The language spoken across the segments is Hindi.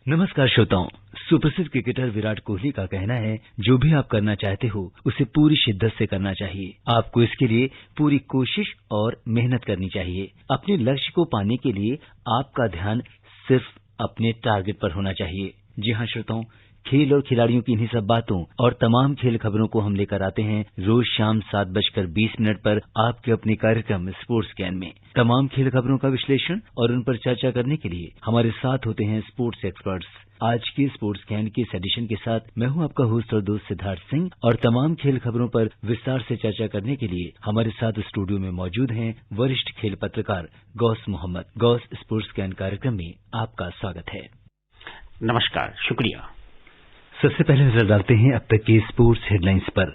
नमस्कार श्रोताओं। सुप्रसिद्ध क्रिकेटर विराट कोहली का कहना है, जो भी आप करना चाहते हो उसे पूरी शिद्दत से करना चाहिए। आपको इसके लिए पूरी कोशिश और मेहनत करनी चाहिए। अपने लक्ष्य को पाने के लिए आपका ध्यान सिर्फ अपने टारगेट पर होना चाहिए। जी हाँ श्रोताओं, खेल और खिलाड़ियों की इन्हीं सब बातों और तमाम खेल खबरों को हम लेकर आते हैं रोज शाम 7:20 पर आपके अपने कार्यक्रम स्पोर्ट्स कैन में। तमाम खेल खबरों का विश्लेषण और उन पर चर्चा करने के लिए हमारे साथ होते हैं स्पोर्ट्स एक्सपर्ट्स। आज के स्पोर्ट्स कैन के इस एडिशन के साथ मैं हूं आपका होस्ट और दोस्त सिद्धार्थ सिंह, और तमाम खेल खबरों पर विस्तार से चर्चा करने के लिए हमारे साथ स्टूडियो में मौजूद हैं वरिष्ठ खेल पत्रकार गौस मोहम्मद। गौस, स्पोर्ट्स कैन कार्यक्रम में आपका स्वागत है। नमस्कार, शुक्रिया। सबसे पहले नजर डालते हैं अब तक की स्पोर्ट्स हेडलाइंस पर।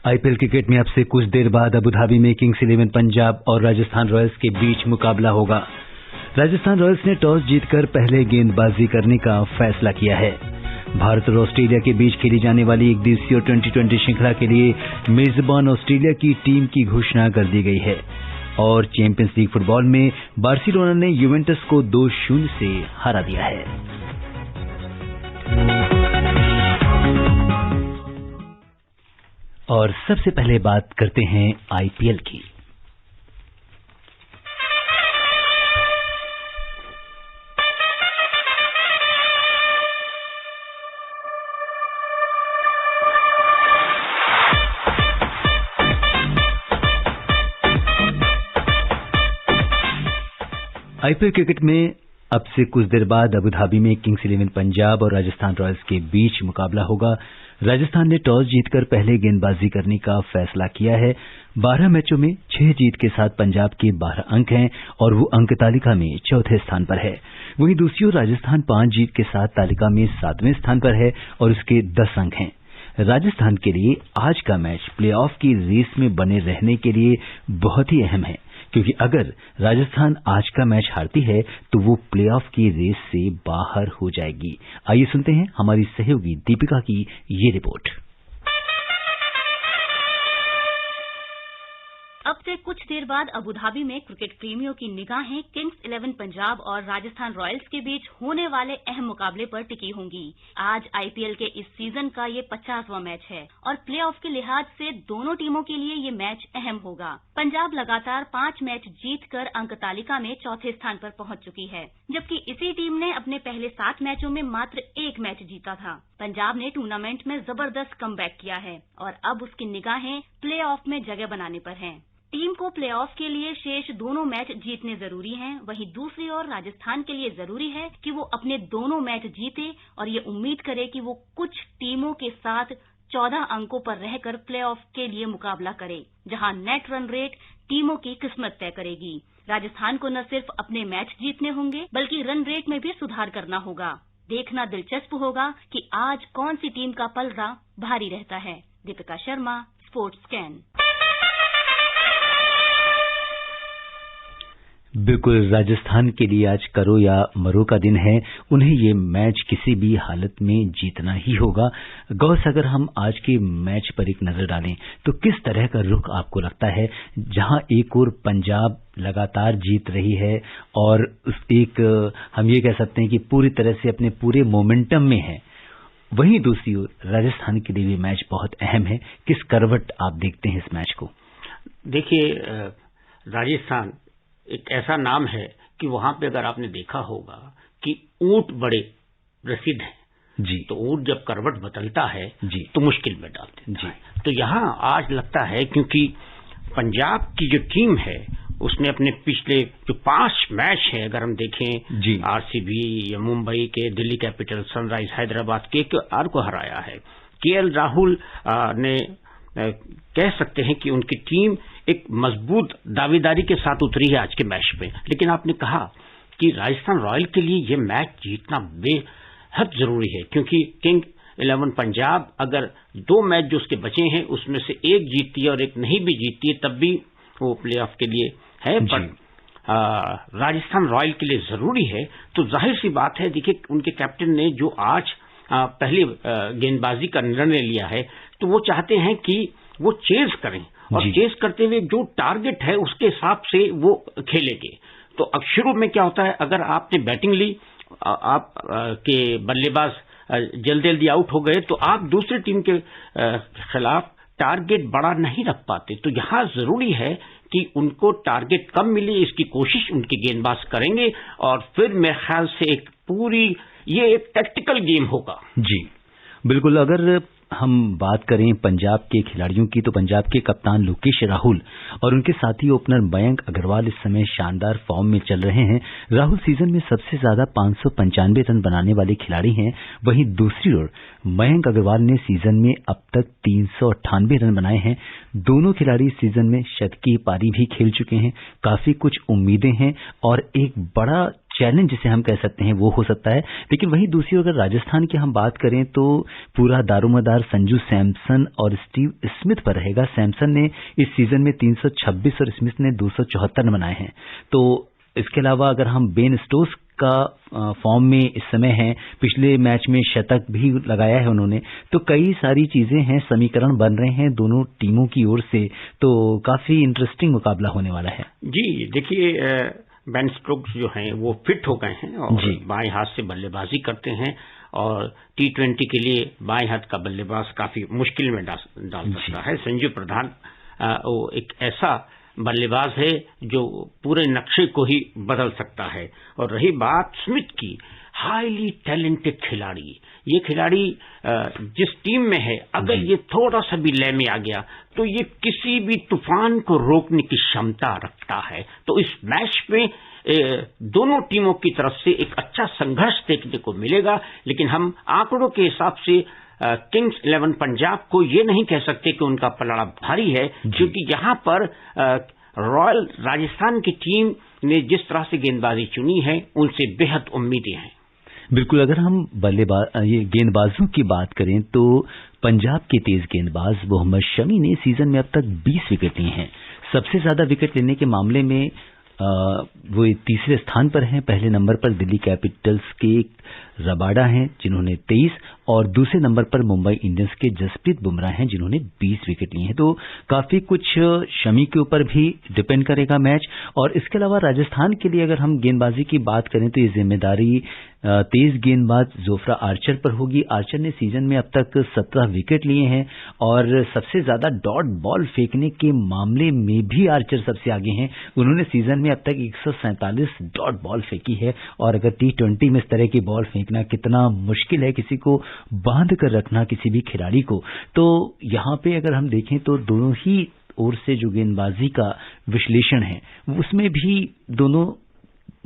आईपीएल क्रिकेट में अब से कुछ देर बाद अबुधाबी में किंग्स 11 पंजाब और राजस्थान रॉयल्स के बीच मुकाबला होगा। राजस्थान रॉयल्स ने टॉस जीतकर पहले गेंदबाजी करने का फैसला किया है। भारत और ऑस्ट्रेलिया के बीच खेली जाने वाली एक दिवसीय T20 श्रृंखला के लिए मेजबान ऑस्ट्रेलिया की टीम की घोषणा कर दी गई है। और चैंपियंस लीग फुटबॉल में बार्सिलोना ने यूवेंटस को 2-0 से हरा दिया है। और सबसे पहले बात करते हैं आईपीएल की। आईपीएल क्रिकेट में अब से कुछ देर बाद अबुधाबी में किंग्स 11 पंजाब और राजस्थान रॉयल्स के बीच मुकाबला होगा। राजस्थान ने टॉस जीतकर पहले गेंदबाजी करने का फैसला किया है। 12 मैचों में 6 जीत के साथ पंजाब के 12 अंक हैं और वो अंक तालिका में चौथे स्थान पर है। वहीं दूसरी ओर राजस्थान 5 जीत के साथ तालिका में 7वें स्थान पर है और उसके 10 अंक हैं। राजस्थान के लिए आज का मैच प्लेऑफ की रेस में बने रहने के लिए बहुत ही अहम है, क्योंकि अगर राजस्थान आज का मैच हारती है तो वो प्लेऑफ की रेस से बाहर हो जाएगी। आइए सुनते हैं हमारी सहयोगी दीपिका की ये रिपोर्ट। अब से कुछ देर बाद अबुधाबी में क्रिकेट प्रेमियों की निगाहें किंग्स 11 पंजाब और राजस्थान रॉयल्स के बीच होने वाले अहम मुकाबले पर टिकी होंगी। आज आईपीएल के इस सीजन का ये 50वां मैच है और प्लेऑफ के लिहाज से दोनों टीमों के लिए ये मैच अहम होगा। पंजाब लगातार 5 मैच जीतकर अंक तालिका में चौथे स्थान पर पहुंच चुकी है, जबकि इसी टीम ने अपने पहले 7 मैचों में मात्र 1 मैच जीता था। पंजाब ने टूर्नामेंट में जबरदस्त कमबैक किया है और अब उसकी निगाहें प्लेऑफ में जगह बनाने पर हैं। टीम को प्लेऑफ के लिए शेष दोनों मैच जीतने जरूरी हैं। वहीं दूसरी ओर राजस्थान के लिए जरूरी है कि वो अपने दोनों मैच जीते और ये उम्मीद करे कि वो कुछ टीमों के साथ 14 अंकों पर रहकर प्लेऑफ के लिए मुकाबला करे, जहां नेट रन रेट टीमों की किस्मत तय करेगी। राजस्थान को न सिर्फ अपने मैच जीतने होंगे बल्कि रन रेट में भी सुधार करना होगा। देखना दिलचस्प होगा कि आज कौन सी टीम का पलड़ा भारी रहता है। Deepika Sharma, sports can. बिल्कुल, राजस्थान के लिए आज करो या मरो का दिन है। उन्हें ये मैच किसी भी हालत में जीतना ही होगा। गौस, अगर हम आज के मैच पर एक नजर डालें तो किस तरह का रुख आपको लगता है, जहां एक ओर पंजाब लगातार जीत रही है और हम ये कह सकते हैं कि पूरी तरह से अपने पूरे मोमेंटम में है, वहीं दूसरी ओर राजस्थान के लिए भी मैच बहुत अहम है। किस करवट आप देखते हैं इस मैच को? देखिए, राजस्थान एक ऐसा नाम है कि वहां पे अगर आपने देखा होगा कि ऊंट बड़े प्रसिद्ध हैं जी, तो ऊंट जब करवट बदलता है जी तो मुश्किल में डाल देता है। तो यहाँ आज लगता है, क्योंकि पंजाब की जो टीम है उसने अपने पिछले जो 5 मैच है, अगर हम देखें, आरसीबी, मुंबई के, Delhi capital, sunrise Hyderabad, KKR को हराया है। केएल राहुल ने कह सकते हैं कि उनकी टीम एक मजबूत दावेदारी के साथ उतरी है आज के मैच में। लेकिन आपने कहा कि राजस्थान रॉयल के लिए यह मैच जीतना बेहद जरूरी है, क्योंकि किंग 11 पंजाब अगर 2 मैच जो उसके बचे हैं उसमें से एक जीतती है और एक नहीं भी जीतती है तब भी वो प्लेऑफ के लिए है। पर राजस्थान रॉयल के लिए जरूरी है। तो जाहिर सी बात है, देखिए, उनके कैप्टन ने जो आज पहली गेंदबाजी का निर्णय लिया है तो वो चाहते हैं कि वो चेज करें और चेज करते हुए जो टारगेट है उसके हिसाब से वो खेलेंगे। तो अब शुरू में क्या होता है, अगर आपने बैटिंग ली आप के बल्लेबाज जल्दी जल्दी आउट हो गए तो आप दूसरी टीम के खिलाफ टारगेट बड़ा नहीं रख पाते। तो यहाँ जरूरी है कि उनको टारगेट कम मिले, इसकी कोशिश उनके गेंदबाज करेंगे और फिर मेरे ख्याल से ये एक टैक्टिकल गेम होगा। जी बिल्कुल। अगर हम बात करें पंजाब के खिलाड़ियों की तो पंजाब के कप्तान लोकेश राहुल और उनके साथी ओपनर मयंक अग्रवाल इस समय शानदार फॉर्म में चल रहे हैं। राहुल सीजन में सबसे ज्यादा 595 रन बनाने वाले खिलाड़ी हैं। वहीं दूसरी ओर मयंक अग्रवाल ने सीजन में अब तक 398 रन बनाए हैं। दोनों खिलाड़ी सीजन में शतकीय पारी भी खेल चुके हैं। काफी कुछ उम्मीदें हैं और एक बड़ा चैलेंज जिसे हम कह सकते हैं वो हो सकता है। लेकिन वहीं दूसरी ओर अगर राजस्थान की हम बात करें तो पूरा दारोमदार संजू सैमसन और स्टीव स्मिथ पर रहेगा। सैमसन ने इस सीजन में 326 और स्मिथ ने 274 रन बनाए हैं। तो इसके अलावा अगर हम बेन स्टोक्स का फॉर्म में इस समय है, पिछले मैच में शतक भी लगाया है उन्होंने। तो कई सारी चीजें हैं, समीकरण बन रहे हैं दोनों टीमों की ओर से। तो काफी इंटरेस्टिंग मुकाबला होने वाला है। जी देखिए, बेन स्टोक्स जो हैं वो फिट हो गए हैं और बाएं हाथ से बल्लेबाजी करते हैं और T20 के लिए बाएं हाथ का बल्लेबाज काफी मुश्किल में डाल सकता है। संजू प्रधान वो एक ऐसा बल्लेबाज है जो पूरे नक्शे को ही बदल सकता है। और रही बात स्मिथ की, हाईली टैलेंटेड खिलाड़ी, ये खिलाड़ी जिस टीम में है अगर ये थोड़ा सा भी लय में आ गया तो ये किसी भी तूफान को रोकने की क्षमता रखता है। तो इस मैच में दोनों टीमों की तरफ से एक अच्छा संघर्ष देखने को मिलेगा। लेकिन हम आंकड़ों के हिसाब से किंग्स 11 पंजाब को ये नहीं कह सकते कि उनका पलड़ा भारी है, क्योंकि यहाँ पर रॉयल राजस्थान की टीम ने जिस तरह से गेंदबाजी चुनी है उनसे बेहद उम्मीदें हैं। बिल्कुल। अगर हम ये गेंदबाजों की बात करें तो पंजाब के तेज गेंदबाज मोहम्मद शमी ने सीजन में अब तक 20 विकेट लिए हैं। सबसे ज्यादा विकेट लेने के मामले में वो तीसरे स्थान पर हैं। पहले नंबर पर दिल्ली कैपिटल्स के रबाडा हैं जिन्होंने 23 और दूसरे नंबर पर मुंबई इंडियंस के जसप्रीत बुमराह हैं जिन्होंने 20 विकेट लिए हैं। तो काफी कुछ शमी के ऊपर भी डिपेंड करेगा मैच। और इसके अलावा राजस्थान के लिए अगर हम गेंदबाजी की बात करें तो ये जिम्मेदारी तेज गेंदबाज जोफ्रा आर्चर पर होगी। आर्चर ने सीजन में अब तक 17 विकेट लिए हैं और सबसे ज्यादा डॉट बॉल फेंकने के मामले में भी आर्चर सबसे आगे हैं। उन्होंने सीजन में अब तक 147 डॉट बॉल फेंकी है। और अगर T20 में इस तरह की बॉल फेंकना कितना मुश्किल है, किसी को बांध कर रखना किसी भी खिलाड़ी को, तो यहाँ पे अगर हम देखें तो दोनों ही ओर से जो गेंदबाजी का विश्लेषण है उसमें भी दोनों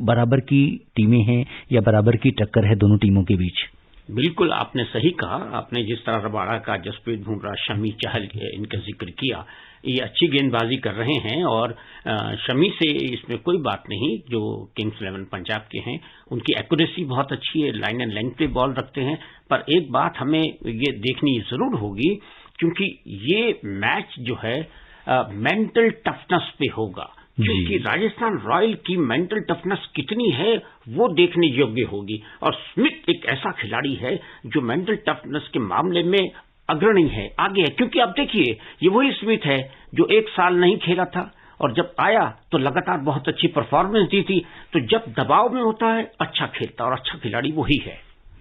बराबर की टीमें हैं या बराबर की टक्कर है दोनों टीमों के बीच। बिल्कुल आपने सही कहा। आपने जिस तरह रबाड़ा का, जसप्रीत बुमराह, शमी, चहल इनका जिक्र किया, ये अच्छी गेंदबाजी कर रहे हैं और शमी से इसमें कोई बात नहीं। जो किंग्स 11 पंजाब के हैं उनकी एक्यूरेसी बहुत अच्छी है, लाइन एंड लेंथ पे बॉल रखते हैं। पर एक बात हमें ये देखनी जरूर होगी, क्योंकि ये मैच जो है मेंटल टफनेस पे होगा, क्योंकि राजस्थान रॉयल की मेंटल टफनेस कितनी है वो देखने योग्य होगी। और स्मिथ एक ऐसा खिलाड़ी है जो मेंटल टफनेस के मामले में अग्रणी है, आगे है। क्योंकि आप देखिए, ये वही स्मिथ है जो 1 साल नहीं खेला था और जब आया तो लगातार बहुत अच्छी परफॉर्मेंस दी थी। तो जब दबाव में होता है अच्छा खेलता और अच्छा खिलाड़ी वही है।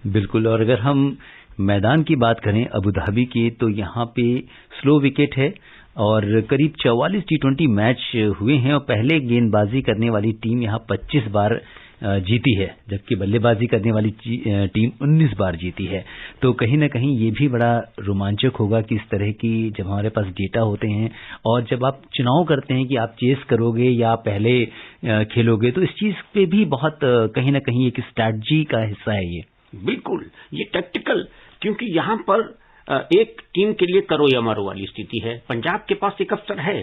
बिल्कुल। और अगर हम मैदान की बात करें अबू धाबी की, तो यहाँ पे स्लो विकेट है और करीब 44 T20 मैच हुए हैं और पहले गेंदबाजी करने वाली टीम यहाँ 25 बार जीती है, जबकि बल्लेबाजी करने वाली टीम 19 बार जीती है। तो कहीं ना कहीं ये भी बड़ा रोमांचक होगा कि इस तरह की जब हमारे पास डेटा होते हैं और जब आप चुनाव करते हैं कि आप चेस करोगे या पहले खेलोगे, तो इस चीज पे भी बहुत कहीं ना कहीं एक स्ट्रैटेजी का हिस्सा है ये। बिल्कुल, ये टैक्टिकल, क्योंकि यहाँ पर एक टीम के लिए करो या मरो वाली स्थिति है। पंजाब के पास एक अवसर है,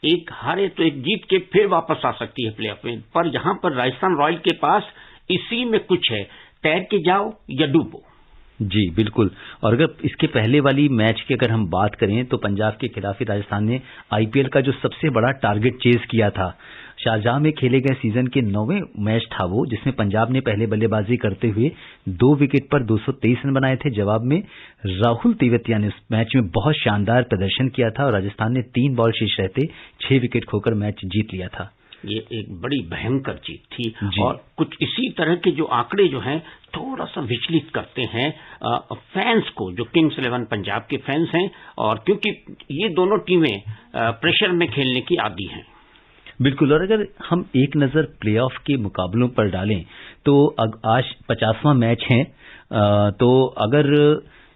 एक हारे तो एक जीत के फिर वापस आ सकती है प्लेऑफ में। पर यहाँ पर राजस्थान रॉयल के पास इसी में कुछ है, तैर के जाओ या डूबो। जी बिल्कुल। और अगर इसके पहले वाली मैच की अगर हम बात करें तो पंजाब के खिलाफ राजस्थान ने IPL का जो सबसे बड़ा टारगेट चेज किया था, शारजाह में खेले गए सीजन के 9वें मैच था वो, जिसमें पंजाब ने पहले बल्लेबाजी करते हुए 2 विकेट पर 223 रन बनाए थे। जवाब में राहुल तेवतिया ने उस मैच में बहुत शानदार प्रदर्शन किया था और राजस्थान ने 3 बॉल शेष रहते 6 विकेट खोकर मैच जीत लिया था। ये एक बड़ी भयंकर जीत थी। और कुछ इसी तरह के जो आंकड़े जो हैं थोड़ा सा विचलित करते हैं फैंस को, जो किंग्स 11 पंजाब के फैंस हैं, और क्योंकि ये दोनों टीमें प्रेशर में खेलने की आदी हैं। बिल्कुल। और अगर हम एक नजर प्लेऑफ के मुकाबलों पर डालें तो आज 50वां मैच है, तो अगर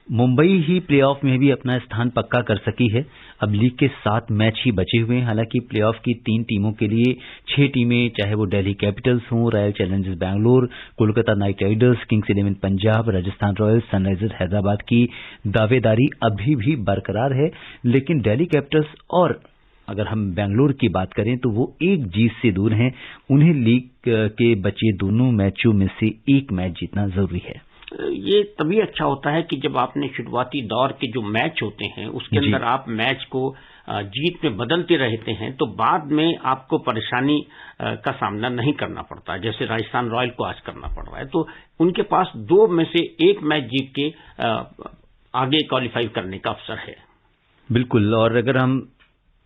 मुंबई ही प्लेऑफ में भी अपना स्थान पक्का कर सकी है। अब लीग के 7 मैच ही बचे हुए हैं। हालांकि प्लेऑफ की 3 टीमों के लिए 6 टीमें, चाहे वो दिल्ली कैपिटल्स हों, royal Challengers Bangalore, Kolkata night Riders, Kings 11 Punjab, Rajasthan Royals, Sunrisers Hyderabad की दावेदारी अभी भी बरकरार है। लेकिन दिल्ली कैपिटल्स और अगर हम बैंगलोर की बात करें तो वो एक जीत से दूर हैं। उन्हें लीग के बचे दोनों मैचों में से एक मैच जीतना जरूरी है। ये तभी अच्छा होता है कि जब आपने शुरुआती दौर के जो मैच होते हैं उसके अंदर आप मैच को जीत में बदलते रहते हैं, तो बाद में आपको परेशानी का सामना नहीं करना पड़ता, जैसे राजस्थान रॉयल को आज करना पड़ रहा है। तो उनके पास 2 में से 1 मैच जीत के आगे क्वालिफाई करने का अवसर है। बिल्कुल। और अगर हम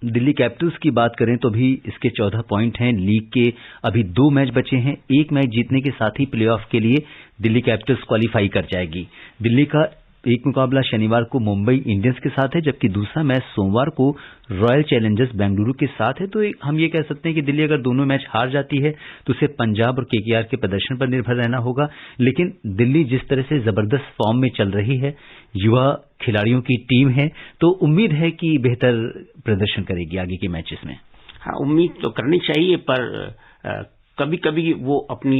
दिल्ली कैपिटल्स की बात करें तो भी इसके 14 पॉइंट हैं। लीग के अभी 2 मैच बचे हैं। 1 मैच जीतने के साथ ही प्लेऑफ के लिए दिल्ली कैपिटल्स क्वालिफाई कर जाएगी। दिल्ली का एक मुकाबला शनिवार को मुंबई इंडियंस के साथ है, जबकि दूसरा मैच सोमवार को रॉयल चैलेंजर्स बेंगलुरु के साथ है। तो हम ये कह सकते हैं कि दिल्ली अगर दोनों मैच हार जाती है तो उसे पंजाब और केकेआर के प्रदर्शन पर निर्भर रहना होगा। लेकिन दिल्ली जिस तरह से जबरदस्त फॉर्म में चल रही है, युवा खिलाड़ियों की टीम है, तो उम्मीद है कि बेहतर प्रदर्शन करेगी आगे के मैचेस में। हाँ, उम्मीद तो करनी चाहिए, पर कभी कभी वो अपनी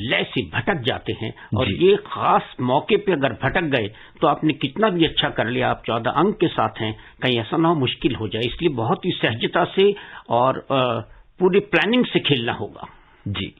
लय से भटक जाते हैं, और ये खास मौके पे अगर भटक गए तो आपने कितना भी अच्छा कर लिया, आप 14 अंक के साथ हैं, कहीं ऐसा ना हो मुश्किल हो जाए। इसलिए बहुत ही सहजता से और पूरी प्लानिंग से खेलना होगा। जी।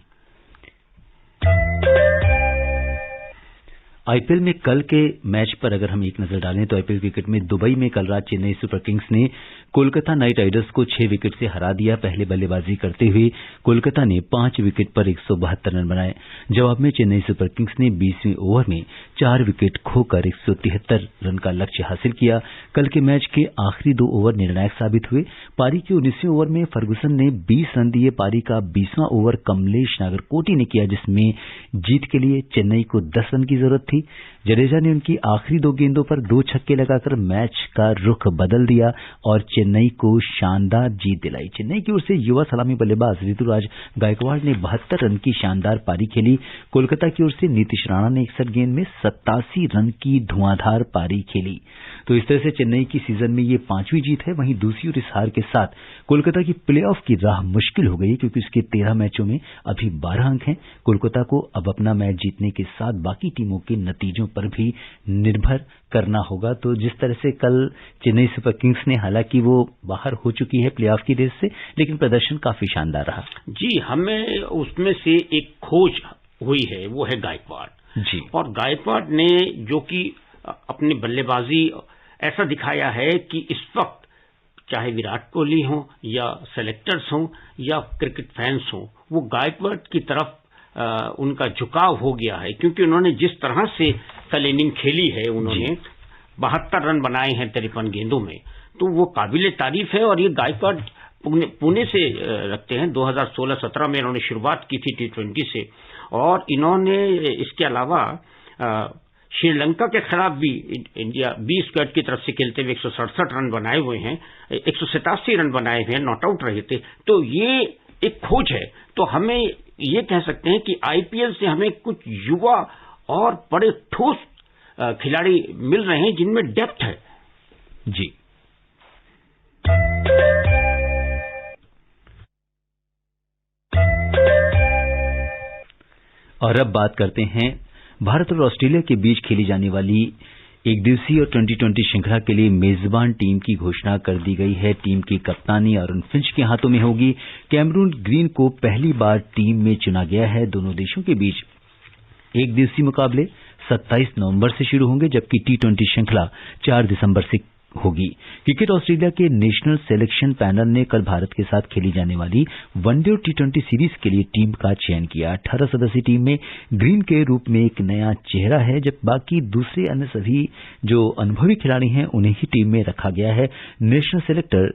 आईपीएल में कल के मैच पर अगर हम एक नजर डालें तो आईपीएल क्रिकेट में दुबई में कल रात चेन्नई सुपर किंग्स ने कोलकाता नाइट राइडर्स को 6 विकेट से हरा दिया। पहले बल्लेबाजी करते हुए कोलकाता ने 5 विकेट पर 172 रन बनाए। जवाब में चेन्नई सुपर किंग्स ने 20वें ओवर में 4 विकेट खोकर 173 रन का लक्ष्य हासिल किया। कल के मैच के आखिरी 2 ओवर निर्णायक साबित हुए। पारी के 19वें ओवर में फर्गुसन ने 20 रन दिए। पारी का 20वां ओवर कमलेश नागरकोटी ने किया, जिसमें जीत के लिए चेन्नई को 10 रन की जरूरत थी। जडेजा ने उनकी आखिरी 2 गेंदों पर 2 छक्के लगाकर मैच का रुख बदल दिया और चेन्नई को शानदार जीत दिलाई। चेन्नई की ओर से युवा सलामी बल्लेबाज ऋतुराज गायकवाड़ ने 72 रन की शानदार पारी खेली। कोलकाता की ओर से नीतीश राणा ने 61 गेंद में 87 रन की धुआंधार पारी खेली। तो इस तरह से चेन्नई की सीजन में ये 5वीं जीत है। वहीं दूसरी ओर इस हार के साथ कोलकाता की प्लेऑफ की राह मुश्किल हो गई, क्योंकि उसके 13 मैचों में अभी 12 अंक हैं। कोलकाता को अब अपना मैच जीतने के साथ बाकी टीमों के नतीजों पर भी निर्भर करना होगा। तो जिस तरह से कल चेन्नई सुपर किंग्स ने, हालांकि वो बाहर हो चुकी है प्लेऑफ की रेस से, लेकिन प्रदर्शन काफी शानदार रहा। जी, हमें उसमें से एक खोज हुई है, वो है गायकवाड़ जी। और गायकवाड़ ने जो कि अपनी बल्लेबाजी ऐसा दिखाया है कि इस वक्त चाहे विराट कोहली हो या सेलेक्टर्स हो या क्रिकेट फैंस हो, वो गायकवाड़ की तरफ उनका झुकाव हो गया है, क्योंकि उन्होंने जिस तरह से कल इनिंग खेली है, उन्होंने 72 रन बनाए हैं 53 गेंदों में, तो वो काबिले तारीफ है। और ये गायकवाड़ पुणे से रखते हैं। 2016-17 में इन्होंने शुरुआत की थी T20 से, और इन्होंने इसके अलावा श्रीलंका के खिलाफ भी इंडिया बी स्क्वाड की तरफ से खेलते हुए 167 रन बनाए हुए हैं, 187 रन बनाए हुए हैं, नॉट आउट रहे थे। तो ये एक खोज है। तो हमें ये कह सकते हैं कि आईपीएल से हमें कुछ युवा और बड़े ठोस खिलाड़ी मिल रहे हैं जिनमें डेप्थ है। जी। और अब बात करते हैं भारत और ऑस्ट्रेलिया के बीच खेली जाने वाली एक दिवसीय और 2020 श्रृंखला के लिए मेजबान टीम की घोषणा कर दी गई है। टीम की कप्तानी अरुण फिंच के हाथों में होगी। कैमरून ग्रीन को पहली बार टीम में चुना गया है। दोनों देशों के बीच एक दिवसीय मुकाबले 27 नवंबर से शुरू होंगे, जबकि T20 श्रृंखला 4 दिसंबर से होगी। क्रिकेट ऑस्ट्रेलिया के नेशनल सिलेक्शन पैनल ने कल भारत के साथ खेली जाने वाली वनडे और T20 सीरीज के लिए टीम का चयन किया। 18 सदस्यीय टीम में ग्रीन के रूप में एक नया चेहरा है, जब बाकी दूसरे अन्य सभी जो अनुभवी खिलाड़ी हैं उन्हें ही टीम में रखा गया है। नेशनल सेलेक्टर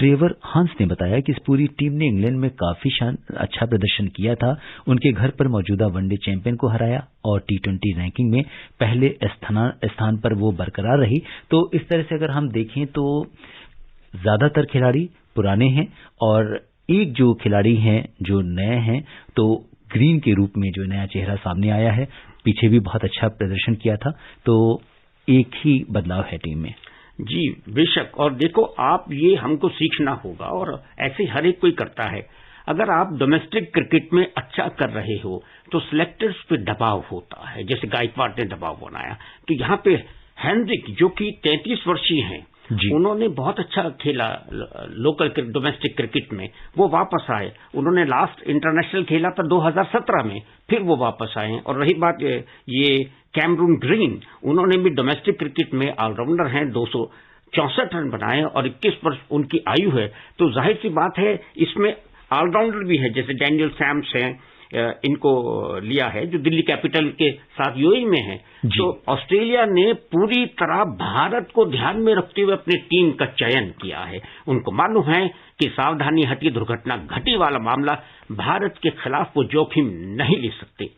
ट्रेवर हंस ने बताया कि इस पूरी टीम ने इंग्लैंड में काफी अच्छा प्रदर्शन किया था, उनके घर पर मौजूदा वनडे चैंपियन को हराया और टी20 रैंकिंग में पहले स्थान पर वो बरकरार रही। तो इस तरह से अगर हम देखें तो ज्यादातर खिलाड़ी पुराने हैं और एक जो खिलाड़ी हैं जो नए हैं, तो ग्रीन के रूप में जो नया चेहरा सामने आया है, पीछे भी बहुत अच्छा प्रदर्शन किया था, तो एक ही बदलाव है टीम में। जी बेशक, और देखो आप, ये हमको सीखना होगा और ऐसे हर एक कोई करता है। अगर आप डोमेस्टिक क्रिकेट में अच्छा कर रहे हो तो सिलेक्टर्स पे दबाव होता है, जैसे गायकवाड़ ने दबाव बनाया। तो यहाँ पे हेनरिक जो कि 33 वर्षीय हैं, उन्होंने बहुत अच्छा खेला लोकल डोमेस्टिक क्रिकेट में, वो वापस आए। उन्होंने लास्ट इंटरनेशनल खेला था 2017 में, फिर वो वापस आए। और रही बात ये कैमरून ग्रीन, उन्होंने भी डोमेस्टिक क्रिकेट में ऑलराउंडर हैं, 264 रन बनाए और 21 वर्ष उनकी आयु है। तो जाहिर सी बात है इसमें ऑलराउंडर भी है, जैसे डैनियल सैम्स हैं, इनको लिया है जो दिल्ली कैपिटल के साथ यूएई में है। तो ऑस्ट्रेलिया ने पूरी तरह भारत को ध्यान में रखते हुए अपनी टीम का चयन किया है। उनको मालूम है कि सावधानी हटी दुर्घटना घटी वाला मामला, भारत के खिलाफ वो जोखिम नहीं ले सकते।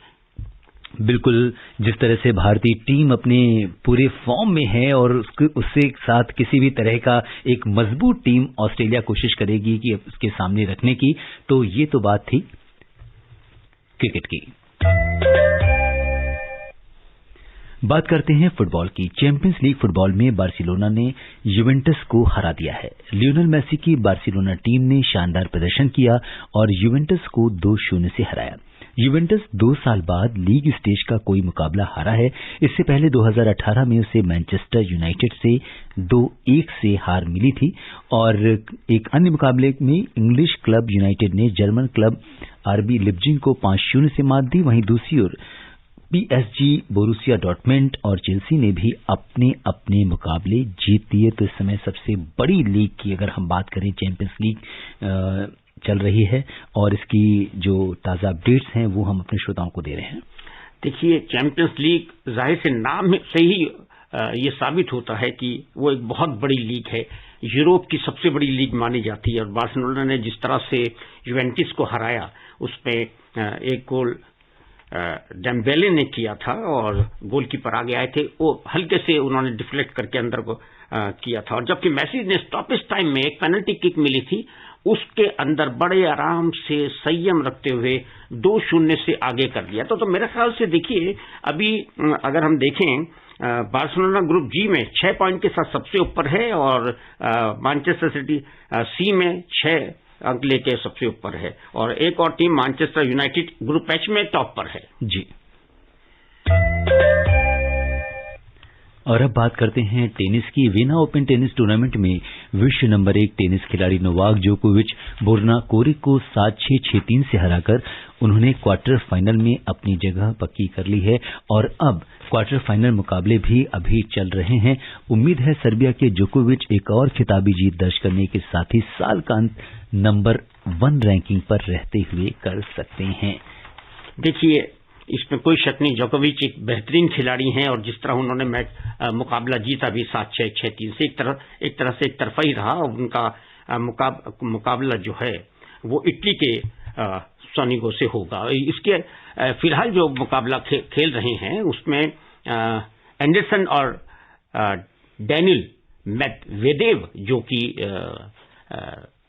बिल्कुल, जिस तरह से भारतीय टीम अपने पूरे फॉर्म में है और उससे साथ किसी भी तरह का एक मजबूत टीम ऑस्ट्रेलिया कोशिश करेगी कि उसके सामने रखने की, तो ये तो बात थी क्रिकेट की। बात करते हैं फुटबॉल की। चैंपियंस लीग फुटबॉल में बार्सिलोना ने यूवेंटस को हरा दिया है। लियोनेल मेसी की बार्सिलोना टीम ने शानदार प्रदर्शन किया और यूवेंटस को 2-0 से हराया। यूवेंटस 2 साल बाद लीग स्टेज का कोई मुकाबला हारा है। इससे पहले 2018 में उसे मैनचेस्टर यूनाइटेड से 2-1 से हार मिली थी और एक अन्य मुकाबले में इंग्लिश क्लब यूनाइटेड ने जर्मन क्लब आरबी लिप्जिग को 5-0 से मात दी। वहीं दूसरी ओर पीएसजी, बोरुसिया डॉर्टमुंड और चेल्सी ने भी अपने अपने मुकाबले जीत लिए। तो इस समय सबसे बड़ी लीग की अगर हम बात करें, चैंपियंस लीग चल रही है और इसकी जो ताजा अपडेट्स हैं वो हम अपने श्रोताओं को दे रहे हैं। देखिए, चैंपियंस लीग जाहिर से नाम से ही ये साबित होता है कि वो एक बहुत बड़ी लीग है, यूरोप की सबसे बड़ी लीग मानी जाती है। और बार्सिलोना ने जिस तरह से यूवेंटस को हराया, उसमें एक गोल डेम्बेले ने किया था और गोलकीपर आगे आए थे, वो हल्के से उन्होंने डिफ्लेक्ट करके अंदर को किया था। और जबकि मेसी ने स्टॉपेज टाइम में एक पेनल्टी किक मिली थी, उसके अंदर बड़े आराम से संयम रखते हुए 2-0 से आगे कर दिया। तो मेरे ख्याल से देखिए, अभी अगर हम देखें, बार्सिलोना ग्रुप जी में 6 पॉइंट के साथ सबसे ऊपर है और मैनचेस्टर सिटी सी में 6 अंक लेके सबसे ऊपर है और एक और team Manchester United group H में टॉप पर है। जी, और अब बात करते हैं टेनिस की। वीना ओपन टेनिस टूर्नामेंट में विश्व नंबर 1 टेनिस खिलाड़ी नोवाक जोकोविच बोर्ना कोरिक को 7-6, 6-3 से हराकर उन्होंने क्वार्टर फाइनल में अपनी जगह पक्की कर ली है और अब क्वार्टर फाइनल मुकाबले भी अभी चल रहे हैं। उम्मीद है सर्बिया के जोकोविच एक और खिताबी जीत दर्ज करने के साथ ही साल का अंत नंबर 1 रैंकिंग पर रहते हुए कर सकते हैं। देखिए, इसमें कोई शक नहीं, जोकोविच एक बेहतरीन खिलाड़ी हैं और जिस तरह उन्होंने मैच मुकाबला जीता भी 7-6, 6-3 से, एक तरह से एक तरफा ही रहा। और उनका मुकाबला जो है वो इटली के सोनिगो से होगा। इसके फिलहाल जो मुकाबला खेल रहे हैं उसमें एंडरसन और डैनियल मेदवेदेव जो कि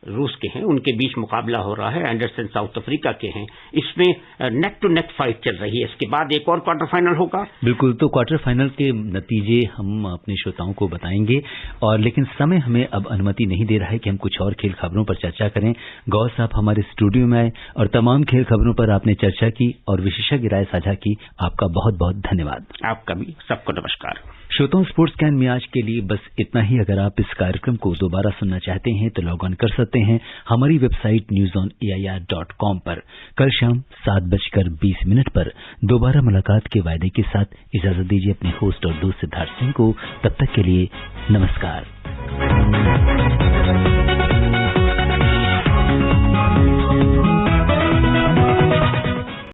रूस के हैं, उनके बीच मुकाबला हो रहा है। एंडरसन साउथ अफ्रीका के हैं। इसमें नेक टू नेक फाइट चल रही है। इसके बाद एक और क्वार्टर फाइनल होगा। बिल्कुल, तो क्वार्टर फाइनल के नतीजे हम अपने श्रोताओं को बताएंगे और लेकिन समय हमें अब अनुमति नहीं दे रहा है कि हम कुछ और खेल खबरों पर चर्चा करें। गौर साहब हमारे स्टूडियो में आए और तमाम खेल खबरों पर आपने चर्चा की और विशेषज्ञ राय साझा की। आपका बहुत बहुत धन्यवाद। आपका भी सबको नमस्कार। श्रोताओं, स्पोर्ट्स कैन में आज के लिए बस इतना ही। अगर आप इस कार्यक्रम को दोबारा सुनना चाहते हैं तो लॉग ऑन कर सकते हैं हमारी वेबसाइट newsonair.com पर। कल शाम 7:20 पर दोबारा मुलाकात के वायदे के साथ इजाजत दीजिए अपने होस्ट और दोस्त सिद्धार्थ सिंह को। तब तक के लिए नमस्कार।